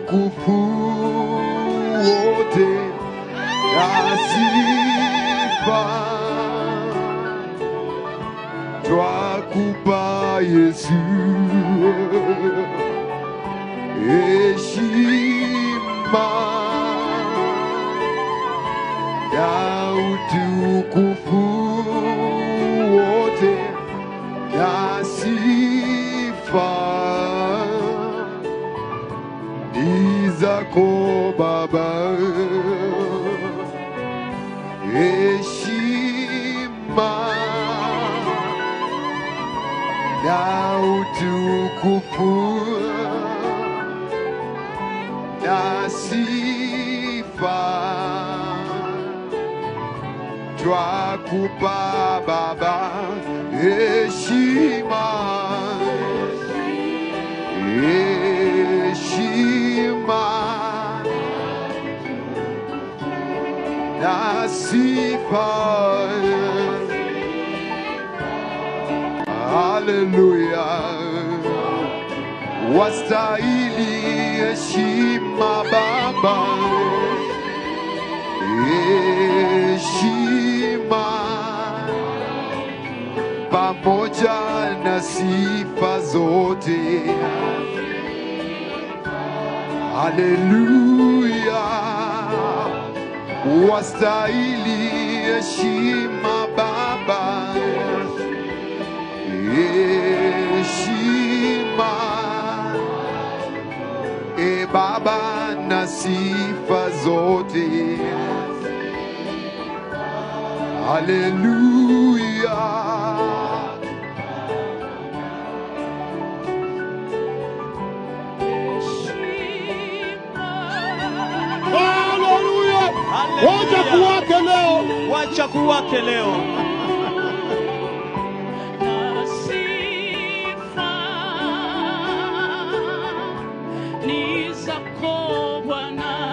utukufu wote na sifa twakupa Yesu, heshima na utukufu wote na sifa ni zako Baba, heshima na utukufu na sifa twakupa Baba, heshima na sifa. Hallelujah, wastahili heshima Baba, heshima pamoja na sifa zote. Hallelujah, wastahili heshima Baba, heshima Baba na sifa zote. Hallelujah, wacha kuwake leo, wacha kuwake leo. Ni zako Bwana.